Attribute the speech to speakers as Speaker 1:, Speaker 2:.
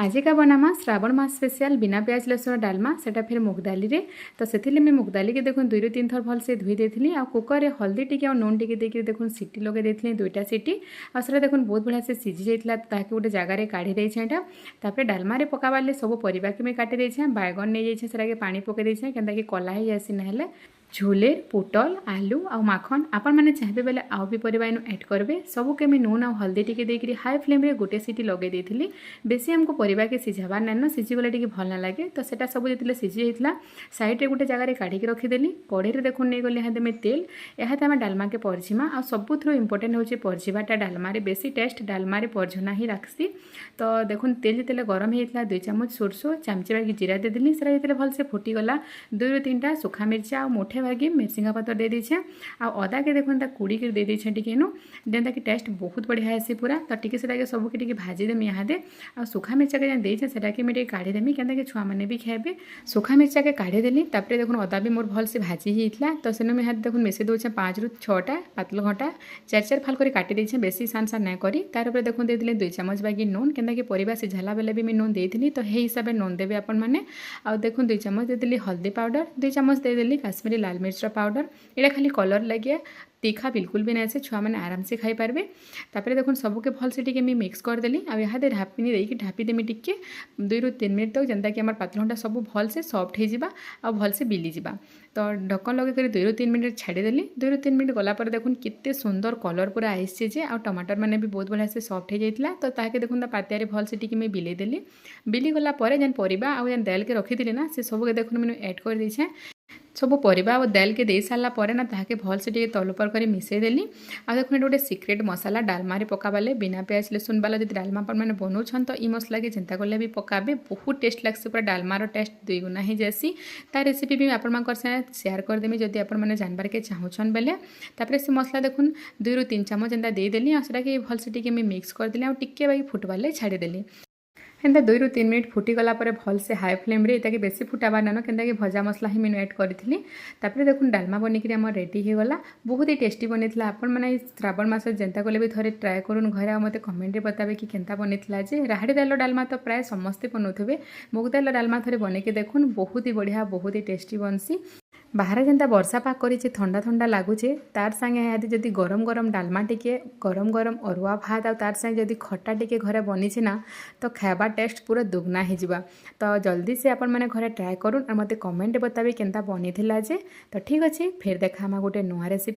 Speaker 1: आजिका बनामा श्रावण मास special बिना प्याज लसुण डालमा सेटा फिर मुग दाली रे। तो से मुग दाली के देखुन 2 ରୁ 3 थर भल से धोई देथिली आ कुकर रे हल्दी टिके और नून टिके देके देखुन सीटी लगे देथिली 2टा सीटी आ सेटा देखुन बहुत बढ़िया से सिझी जाइतला ताके गोटे जगह रे काढी देइछे एटा। तापर डालमा रे पकाबाले सब परिबा के मैं काटी देइछे बैगन नै जाइछे सेटा के पानी पके देइछे केनता कि कला हे आसी नहले झोलेर पोटल आलू आ माखन आपण मैंने चाहिए बेले आउ भी परिबा इनु ऐड करबे सबू के मैं नून आ हल्दी टिके देकरी हाई फ्लेम रे गोटे सीटी लगे देथिली। बेसी हमको परिबा के सिझाबार नाइन सिझी गले टिके भल ना लागे तो सेटा सब जेतिले सिझी जाइतला साइड रे गोटे जगह रे काढी के रखी देली कढ़ई रे देखुन नै गले हादे में तेल एहाते हम डालमा के परजिमा आ सबुथरो इंपोर्टेंट होची परजिबाटा डालमा रे बेसी टेस्ट डालमा रे परजना ही राखसी। तो देखुन तेल जेतिले गरम हेइतला 2 चम्मच सरसो चमचे बाकी जीरा दे देली सेरा जेतिले भल से फुटी गला 2 ରୁ 3टा सुखा मिर्चा आ मुठे भागी मिर्चिंगा पत्तर दे दीछे आ अदा के देखुन ता कुड़ी के दे दीछे टिके नु जेंता कि टेस्ट बहुत बढ़िया आसी पूरा। तो टिके सेटा के सब के टिके भाजी देमी इहादे आ सुखा मिर्चा के देछे सेटा के मैं टिके काढी देमी केंता कि छुआ माने भी खाबे सुखा मिर्चा के काढी देली। तापरे देखुन अदा भी मोर भल से भाजी हितला तो सेनो में हाथ देखुन मिसे दोछे 5 ରୁ 6टा पातल घंटा 4 फाल कर काटी देछे बेसी सान सान नै करी तार ऊपर देखुन दे दिले 2 चम्मच बागी नून केंता कि परिबा से झाला बेले भी मैं नून देथिनी तो हे हिसाब नून देबे अपन माने आ देखुन 2 चम्मच दे दिली हल्दी पाउडर 2 चम्मच दे दिली काश्मीरी लाल मिर्च पाउडर ये खाली कलर लगे तीखा बिल्कुल भी नहीं से छुआ मैंने आराम से खाई पारबे। तापर देखुन सबके भल से टिके मैं मिक्स कर देली आ यहाँ ढापिनी देकी ढापी देमी टिके 2 ରୁ 3 मिनट तक जनता कि हमार पातल घंटा सब भल से सॉफ्ट हो जावा आ भल से बिली जावा। तो ढक्कन लगे कर 2 ରୁ 3 मिनट छाड़ी देली 2 ରୁ 3 मिनट गला पर देखुन कितने सुंदर कलर पूरा आइसे जे आ टमाटर मैंने भी बहुत बढ़िया से सॉफ्ट हो जाइतला। तो ताके देखुन ता पातियारे भल से टिके मैं बिले देली बिली गला पर जेन परिबा आ जेन दाल के रखी ना से सब के देखुन मैंने ऐड कर दीछे सब परिबा और दाल के दे सारा पर ना ताके भल से टिके तल ऊपर कर मिसई देली आ देखुन गोटे सिक्रेट मसाला डालमा रे पकाबाले बिना प्याज लसुन वाला जब डालमा पर मैंने बनाऊछन तो ई मसला के चिंता कले भी पकाबे बहुत टेस्ट लागसे पूरा डालमा रो टेस्ट 2 गुना ही जैसी ता रेसिपी भी आपण मानकर से शेयर कर देमी जदि आपण माने जानबार के चाहूछन बेले। तापर से मसला देखुन 2 ରୁ 3 चम्मच एंता दे देली आ सेटा के भल से टिके मैं मिक्स कर देली आ टिके बाकी फुटबाले छाड़ी देली एंता 2 ରୁ 3 मिनट फुटीगला भल से हाई फ्लेम रे इताके बेसी फुटाबार नान केंता कि भजा मसला ही मैंने ऐड करी। तापर देखुन डालमा बनिक आम रेडी हो गला बहुत ही टेस्टी बनता आपण मैंने श्रावण मास जेनता कले भी थोड़े ट्राए करूँ घरे आ मते कमेंट रे बताबे कि केनता बनता जे राहड़ी दाल डालमा तो प्राय समस्ते बनाउथबे मुग दाल डालमा थोड़े बनके देखुन बहुत ही बढ़िया बहुत ही टेस्टी बनसी। बाहर जेनता वर्षा पाक करी ठंडा ठंडा लगुचे तार संगे यदि जदि गरम गरम डालमा टिके गरम गरम अरुआ भात आ तार संगे जदि खट्टा टिके घरे बनी ना तो खाइबा टेस्ट पूरा दुगना हो जावा। तो जल्दी से आपण मैंने घरे ट्राए करूँ और मते कमेंट बताबे केनता बनी थिला जे। तो ठीक अच्छे फिर देखा गोटे नुआ रेसिपी।